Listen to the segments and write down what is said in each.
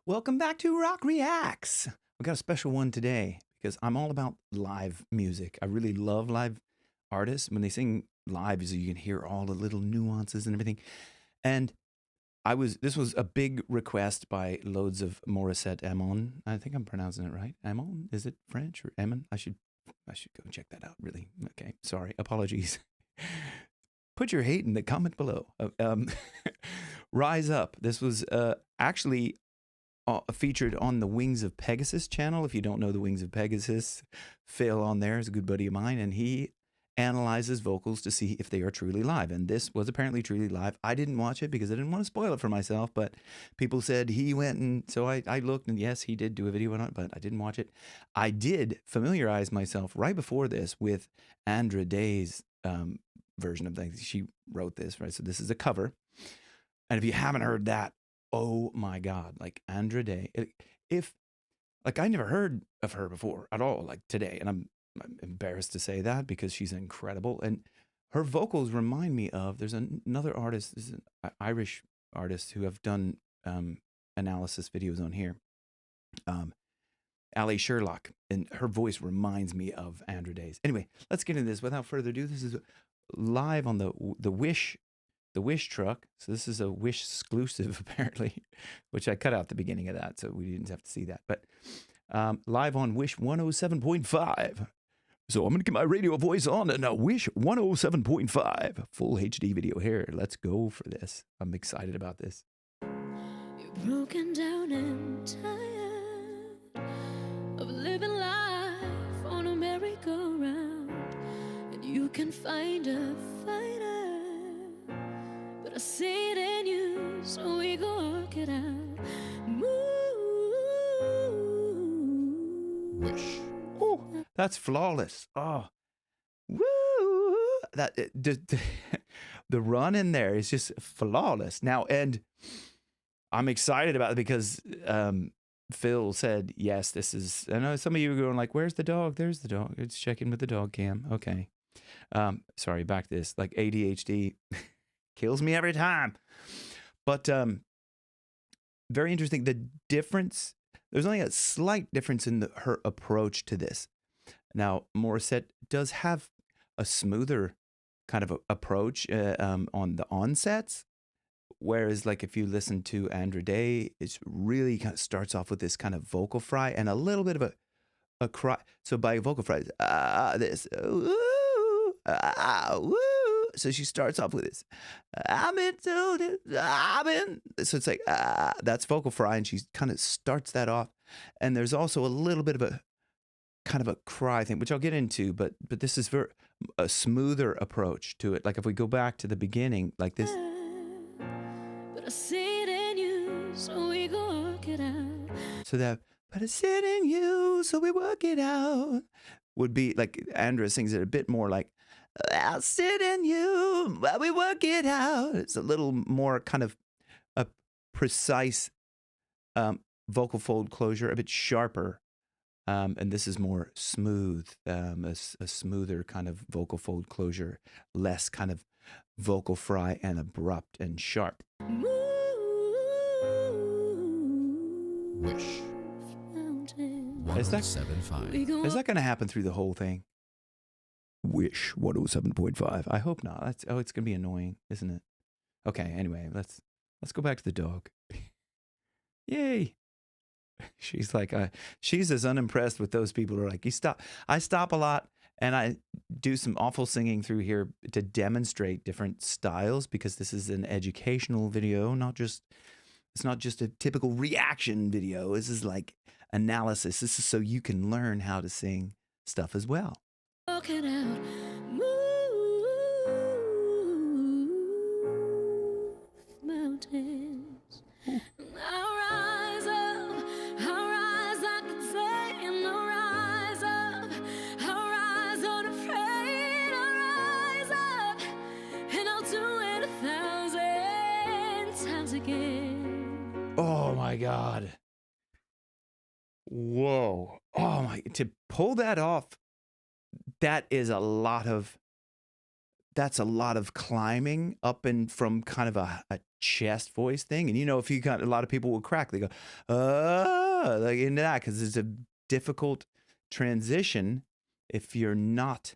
Welcome back to Rock Reacts. We got a special one today because I'm all about live music. I really love live artists. When they sing live, so you can hear all the little nuances and everything. And this was a big request by loads of Morissette Amon. I think I'm pronouncing it right. Amon? Is it French or Amon? I should go check that out, really. Okay, sorry. Apologies. Put your hate in the comment below. Rise Up. This was actually featured on the Wings of Pegasus channel. If you don't know the Wings of Pegasus, Phil on there is a good buddy of mine, and he analyzes vocals to see if they are truly live. And this was apparently truly live. I didn't watch it because I didn't want to spoil it for myself, but people said he went, and so I looked, and yes, he did do a video on it, but I didn't watch it. I did familiarize myself right before this with Andra Day's version of things. She wrote this, right? So this is a cover. And if you haven't heard that, oh my God, like Andra Day, I never heard of her before at all, like today. And I'm embarrassed to say that because she's incredible. And her vocals remind me of, there's another artist, this is an Irish artist who have done analysis videos on here, Ali Sherlock, and her voice reminds me of Andra Day's. Anyway, let's get into this. Without further ado, this is live on the Wish truck. So this is a Wish exclusive apparently, which I cut out the beginning of that, so we didn't have to see that. But live on Wish 107.5. So I'm going to get my radio voice on and Wish 107.5 full HD video here. Let's go for this. I'm excited about this. You're broken down and tired of living life on a merry-go-round, and you can find a fighter, but I see it in you, so we go work it out. Move. Wish. Oh, that's flawless. Oh, woo! The run in there is just flawless. Now, and I'm excited about it because Phil said, yes, this is, I know some of you are going like, where's the dog? There's the dog. It's checking with the dog cam. Okay. Sorry, back to this. Like ADHD kills me every time. But very interesting. The difference, there's only a slight difference in her approach to this. Now, Morissette does have a smoother kind of approach on the onsets. Whereas, like, if you listen to Andra Day, it's really kind of starts off with this kind of vocal fry and a little bit of a cry. So by vocal fry, this, ooh, woo. So she starts off with this, so it's like, that's vocal fry, and she kind of starts that off. And there's also a little bit of a kind of a cry thing, which I'll get into, but this is a smoother approach to it. Like if we go back to the beginning, like this. But I see it in you, so we go work it out. So that, but I see it in you, so we work it out, would be like Andra sings it a bit more like, I'll sit in you while we work it out. It's a little more kind of a precise vocal fold closure, a bit sharper. And this is more smooth, a smoother kind of vocal fold closure, less kind of vocal fry and abrupt and sharp. Wish. Is that going to happen through the whole thing? Wish 107.5. I hope not. It's going to be annoying, isn't it? Okay, anyway, let's go back to the dog. Yay. She's like, she's as unimpressed with those people who are like, I stop a lot and I do some awful singing through here to demonstrate different styles because this is an educational video, it's not just a typical reaction video. This is like analysis. This is so you can learn how to sing stuff as well. Walk it out. Move mountains. I'll rise like the day, and I'll rise up. I'll rise unafraid. I'll rise up, and I'll do it 1,000 times again. Oh my God. Whoa. Oh my, to pull that off, that is a lot of that's a lot of climbing up and from kind of a chest voice thing. And if you got a lot of people will crack, they go, like into that because it's a difficult transition if you're not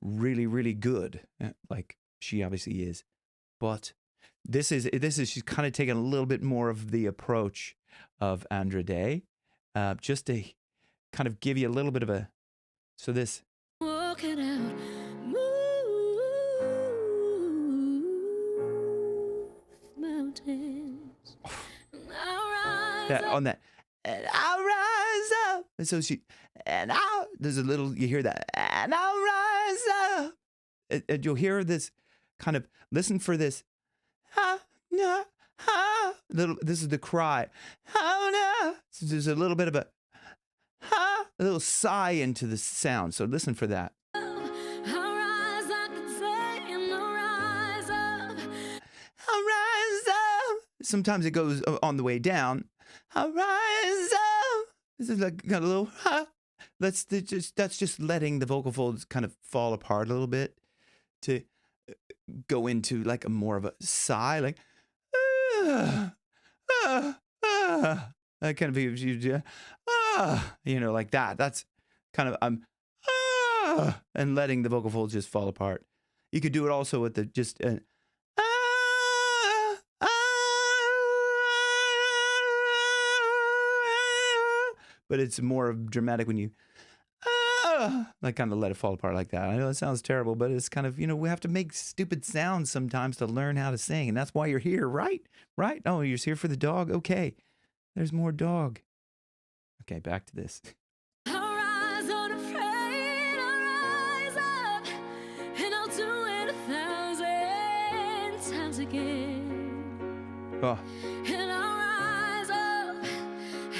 really, really good, like she obviously is. But this is she's kind of taking a little bit more of the approach of Andra Day, just to kind of give you a little bit of a. So this. Walk it out, move mountains. I'll rise That up. on that, and I'll rise up. And so there's a little, you hear that, and I'll rise up. And you'll hear this kind of, listen for this. Little, this is the cry. So there's a little bit of a little sigh into the sound. So listen for that. I'll rise up and say, and I'll rise up. I'll rise up. Sometimes it goes on the way down. I'll rise up. This is like kind of a little. That's just letting the vocal folds kind of fall apart a little bit to go into like a more of a sigh, like that kind of like that. That's kind of and letting the vocal folds just fall apart. You could do it also with the just but it's more dramatic when you like kind of let it fall apart like that. I know it sounds terrible, but it's kind of, we have to make stupid sounds sometimes to learn how to sing. And that's why you're here, right? Right? Oh, you're here for the dog? Okay. There's more dog. Okay, back to this. I'll rise unafraid, I'll rise up, and I'll do it 1,000 times again. Oh, And I'll rise up,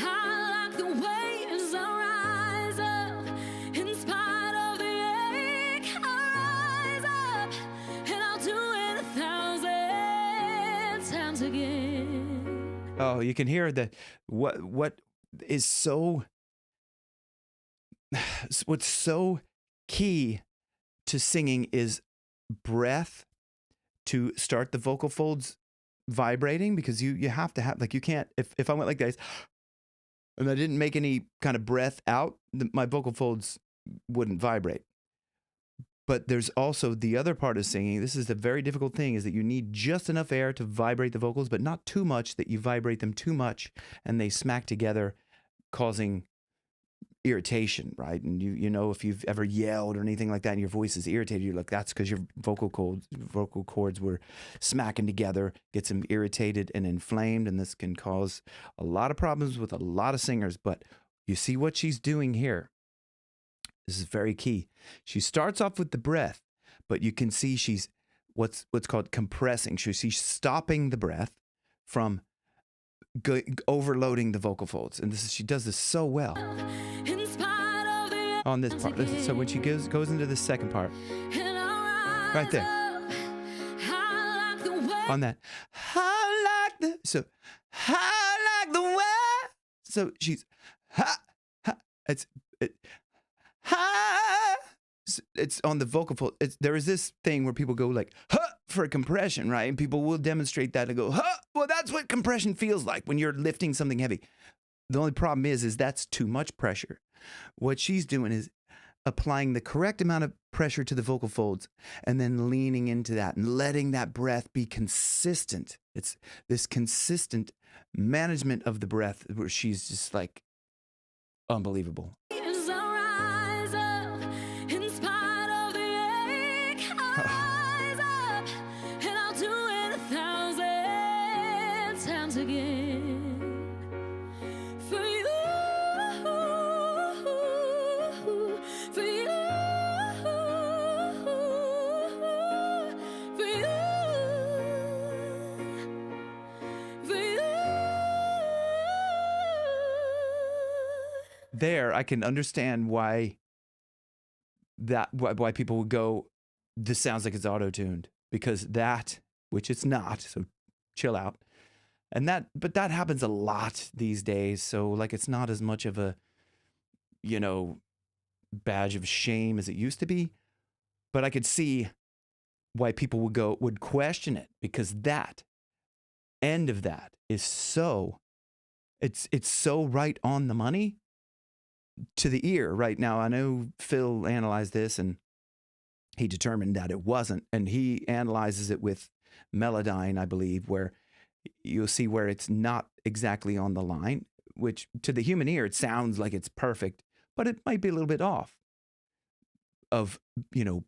I like the waves, I'll rise up, in spite of the ache, I'll rise up, and I'll do it 1,000 times again. oh, you can hear that. What is so, what's so key to singing is breath to start the vocal folds vibrating, because you have to have, like, you can't, if I went like this and I didn't make any kind of breath out, my vocal folds wouldn't vibrate. But there's also the other part of singing. This is the very difficult thing, is that you need just enough air to vibrate the vocals, but not too much that you vibrate them too much and they smack together, causing irritation, right? And if you've ever yelled or anything like that and your voice is irritated, you're like, that's because your vocal cords were smacking together, gets them irritated and inflamed, and this can cause a lot of problems with a lot of singers. But you see what she's doing here. This is very key. She starts off with the breath, but you can see she's what's called compressing. She's stopping the breath from overloading the vocal folds, and she does this so well on this part. So when she goes into the second part, right there, on that, I like the way. So she's it's on the vocal fold. There is this thing where people go like for a compression, right? And people will demonstrate that and go, well, that's what compression feels like when you're lifting something heavy. The only problem is that's too much pressure. What she's doing is applying the correct amount of pressure to the vocal folds and then leaning into that and letting that breath be consistent. It's this consistent management of the breath where she's just like unbelievable. There, I can understand why people would go, this sounds like it's auto-tuned, because that, which it's not, so chill out. But that happens a lot these days, so like it's not as much of a, badge of shame as it used to be. But I could see why people would question it, because that end of that is so, it's so right on the money to the ear right now. I know Phil analyzed this and he determined that it wasn't, and he analyzes it with Melodyne, I believe, where you'll see where it's not exactly on the line, which to the human ear, it sounds like it's perfect, but it might be a little bit off of,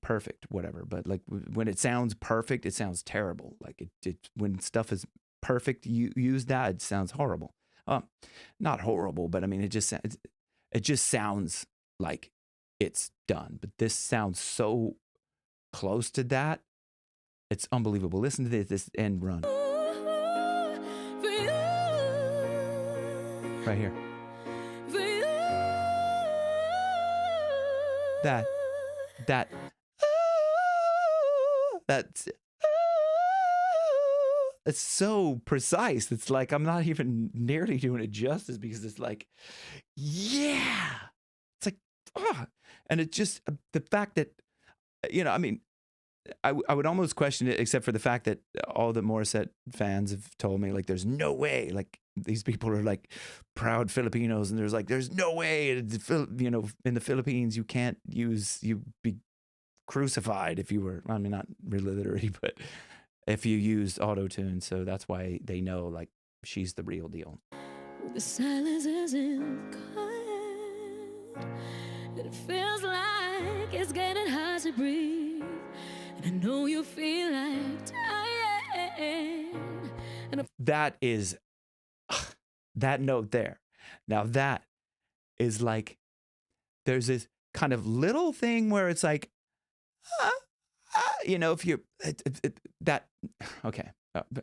perfect, whatever. But like when it sounds perfect, it sounds terrible. Like when stuff is perfect, you use that, it sounds horrible. Not horrible, but I mean, it just sounds like it's done. But this sounds so close to that. It's unbelievable. Listen to this end run. Right here. That's it's so precise. It's like I'm not even nearly doing it justice, because it's like, yeah. It's like, and it just, the fact that, I mean, I would almost question it, except for the fact that all the Morissette fans have told me, like, there's no way, like, these people are like proud Filipinos, and there's no way, in the Philippines, you'd be crucified if you were, I mean, not really literally, but if you used auto-tune. So that's why they know, like, she's the real deal. The silence isn't quiet. It feels like it's getting hard to breathe. And I know you feel like dying. That is, that note there. Now that is like, there's this kind of little thing where it's like, if you're, okay.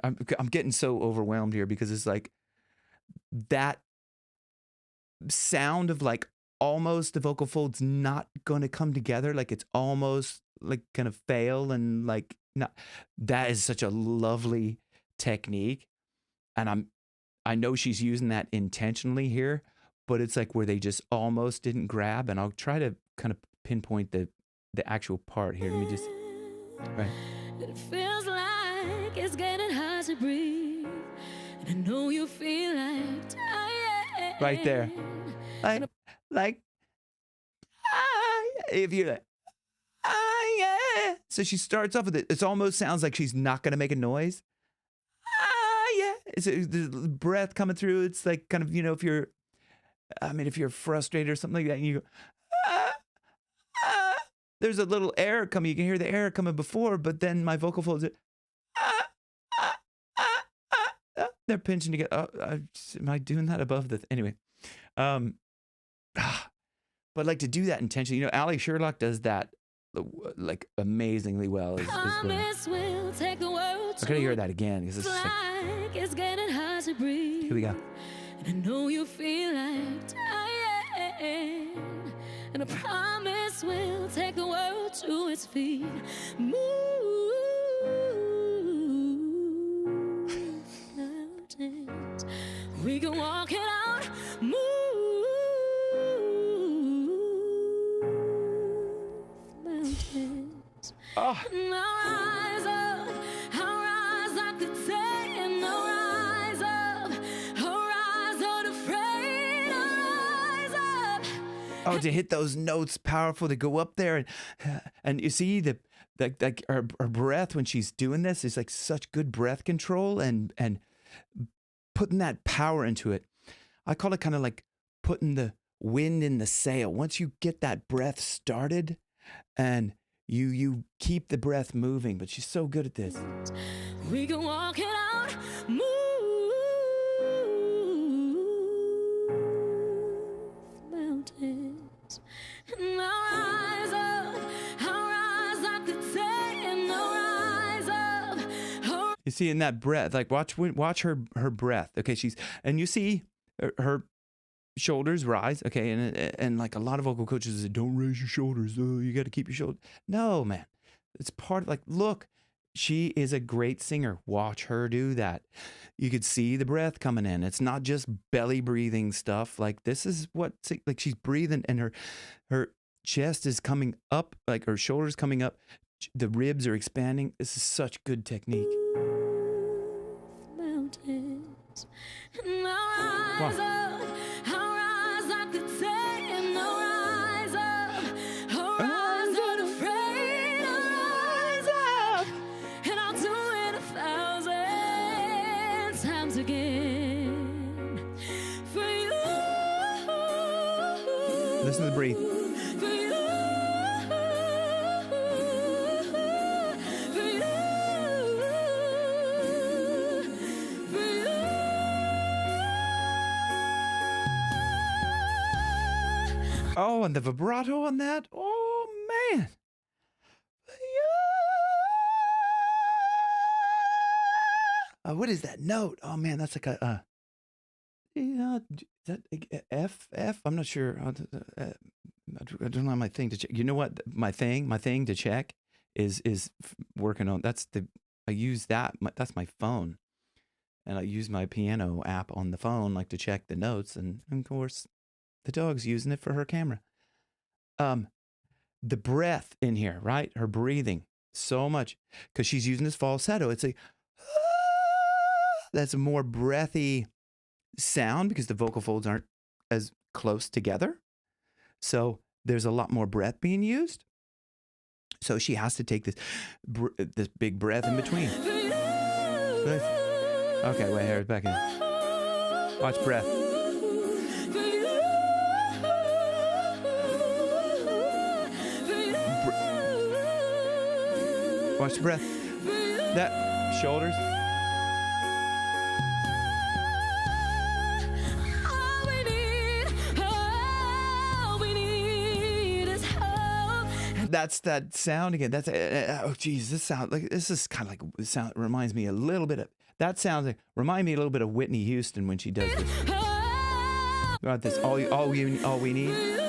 I'm getting so overwhelmed here, because it's like that sound of like almost the vocal folds not going to come together. Like it's almost like going to fail, and like not. That is such a lovely technique. And I know she's using that intentionally here, but it's like where they just almost didn't grab. And I'll try to kind of pinpoint the actual part here. Let me just, right. It feels like it's getting hard to breathe. And I know you feel like dying. Right there. Like, if you're like, yeah. So she starts off with it. It almost sounds like she's not going to make a noise. Yeah. It's the breath coming through. It's like kind of, if you're frustrated or something like that, and you go, there's a little air coming. You can hear the air coming before, but then my vocal folds, they're pinching together. Am I doing that above the, anyway. But like to do that intentionally, Ali Sherlock does that like amazingly well. I gotta hear that again, because it's just like, it's getting hard to breathe. Here we go. And I know you feel like dying. And I promise we'll take the world to its feet. Move mountains. We can walk it out. Move mountains. Oh. And I'll rise up. I'll rise like the day. And I'll rise up. I'll rise unafraid. I'll rise up. Oh, to hit those notes, powerful, to go up there, and you see her breath when she's doing this is like such good breath control, and putting that power into it. I call it kind of like putting the wind in the sail. Once you get that breath started, and you keep the breath moving, but she's so good at this. We can walk it out. Move mountains. And I'll rise up. I'll rise like the day. And I'll rise up. You see in that breath, like watch her breath. Okay, and you see her shoulders rise. Okay, and like a lot of vocal coaches say, don't raise your shoulders. Oh, you got to keep your shoulders. No, man, it's part of, like, look, she is a great singer. Watch her do that. You could see the breath coming in. It's not just belly breathing stuff. Like this is what, like she's breathing, and her chest is coming up, like her shoulders coming up. The ribs are expanding. This is such good technique. Mountains. And I'll rise Wow. up, I'll rise like the day, and I'll rise up, I'll rise unafraid, I'll rise up, and I'll do it 1,000 times again for you. Listen to the breathe. For you. For you. For you. Oh, and the vibrato on that. Oh, man. What is that note? Oh, man, that's like a... is that F? I'm not sure. I don't know my thing to check. You know what? My thing to check is working on. I use that. That's my phone, and I use my piano app on the phone, like to check the notes. And of course, the dog's using it for her camera. The breath in here, right? Her breathing so much because she's using this falsetto. It's like that's a more breathy sound because the vocal folds aren't as close together. So there's a lot more breath being used. So she has to take this big breath in between. Okay, wait, here, back in. Watch breath. Watch the breath. That shoulders. That's that sound again. That's oh geez, this is kind of like sound reminds me a little bit of that sounds like remind me a little bit of Whitney Houston when she does this. About this, all we need.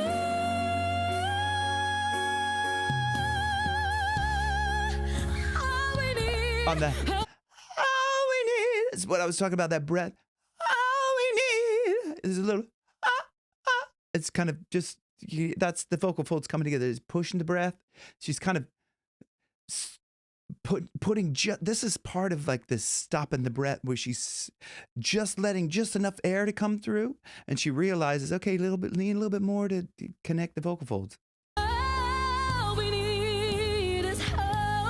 On the all we need is what I was talking about. That breath. All we need is a little. It's kind of just. That's the vocal folds coming together. Is pushing the breath. She's kind of putting. This is part of like this stopping the breath, where she's just letting just enough air to come through, and she realizes, okay, need a little bit more to connect the vocal folds.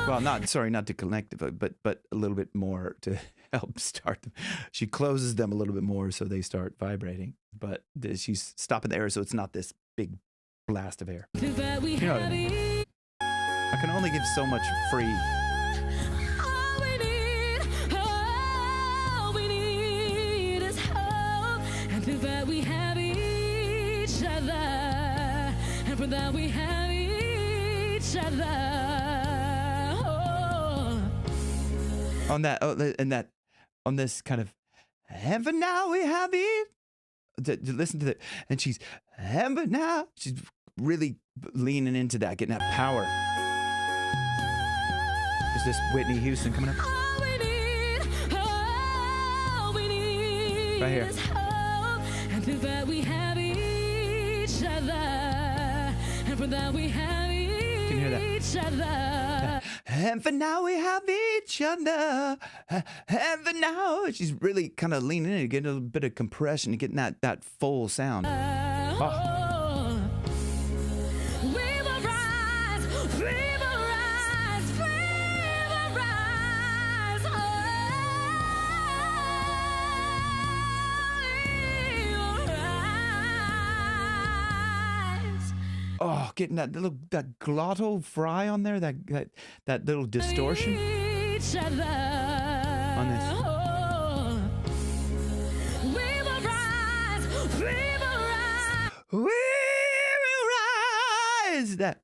Well, not to connect it, but a little bit more to help start them. She closes them a little bit more so they start vibrating, but she's stopping the air so it's not this big blast of air. You know what I mean? I can only give so much free. All we need is hope, and through that we have each other, and for that we have each other. On that, on this kind of heaven now we have it. To listen to it, and she's heaven now. She's really leaning into that, getting that power. Is this Whitney Houston coming up? All we need Right here. is hope, and through that we have each other, and for that we have Can you hear that? each other. And for now we have each other. And for now, she's really kind of leaning in, getting a little bit of compression, and getting that full sound. Oh. We will rise, we will rise, we will rise. Oh, we will rise. Oh, getting that glottal fry on there, that little distortion Each other. on this. Oh. We will rise, we will rise. We will rise. That.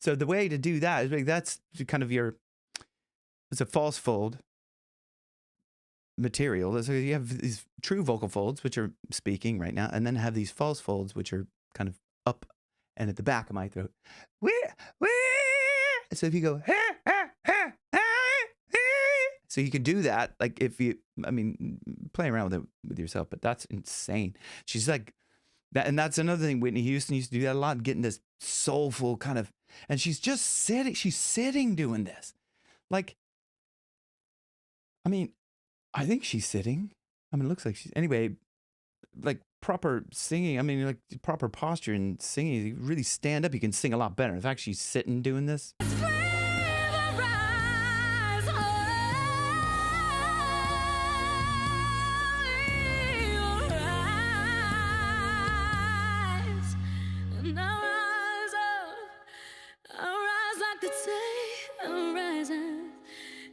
So the way to do that is that's kind of it's a false fold material. So you have these true vocal folds, which are speaking right now, and then have these false folds, which are kind of up and at the back of my throat. So if you go, so you can do that, like play around with it with yourself, but that's insane. She's like that, and that's another thing. Whitney Houston used to do that a lot, getting this soulful kind of And she's just sitting. She's sitting doing this. Like, I mean, I think she's sitting. I mean, it looks like she's anyway. Like proper singing. I mean, like proper posture and singing. You really stand up. You can sing a lot better. In fact, she's sitting doing this.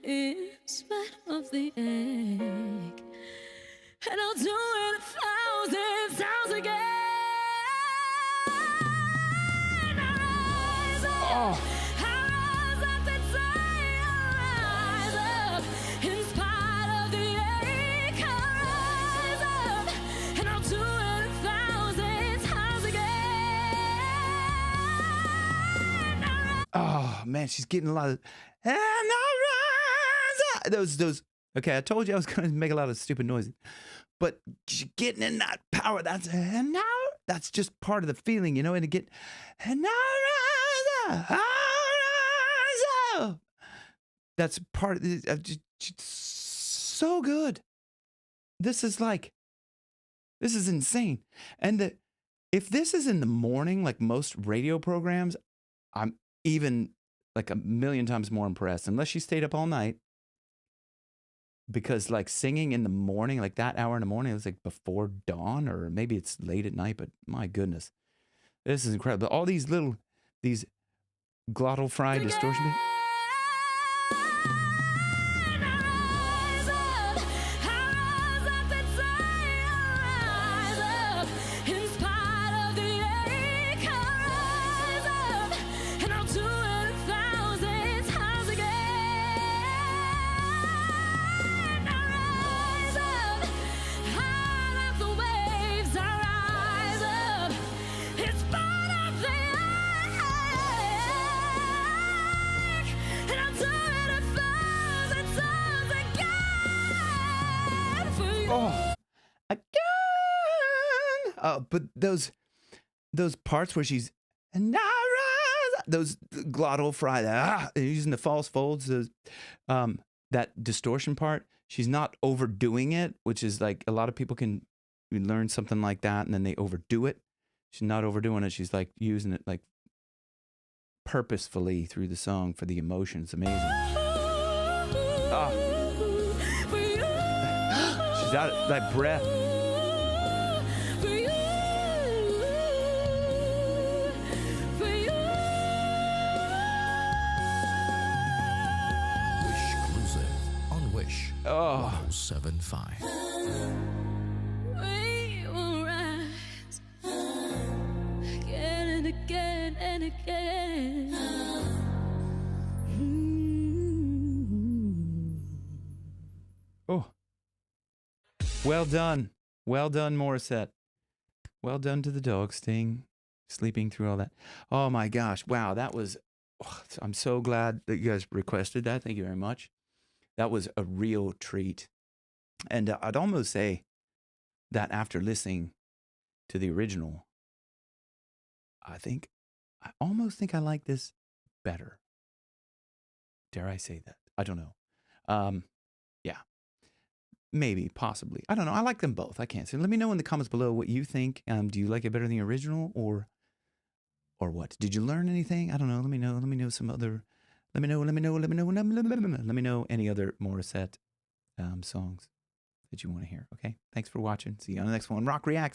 In spite of the ache, and I'll do it 1,000 times again. I rise up, I rise up and say, I rise up. In spite of the ache, I rise up, and I'll do it 1,000 times again. Oh man, she's getting a lot of and I rise up. Those. Okay, I told you I was going to make a lot of stupid noises, but she's getting in that power. That's and now that's just part of the feeling, you know. And to get and now rise up, I rise up. That's part of the, so good. This is insane. And if this is in the morning, like most radio programs, I'm even like a million times more impressed. Unless she stayed up all night. Because like singing in the morning, like that hour in the morning, it was like before dawn, or maybe it's late at night, but my goodness, this is incredible. All these glottal fry distortion. Oh, again. But those parts where she's and now rise, those glottal fry, using the false folds, those that distortion part. She's not overdoing it, which is like a lot of people can learn something like that and then they overdo it. She's not overdoing it. She's like using it like purposefully through the song for the emotion. It's amazing. Oh. She's out that breath. Wish Cruiser on Wish 107.5. We will rise again and again and again. Oh. Well done. Well done, Morissette. Well done to the dog, sleeping through all that. Oh my gosh. Wow. That was, I'm so glad that you guys requested that. Thank you very much. That was a real treat. And I'd almost say that after listening to the original, I almost think I like this better. Dare I say that? I don't know. Yeah. Maybe, possibly. I don't know. I like them both. I can't say. Let me know in the comments below what you think. Do you like it better than the original or what? Did you learn anything? I don't know. Let me know. Let me know some other. Let me know any other Morissette songs that you want to hear. Okay. Thanks for watching. See you on the next one. Rock Reacts.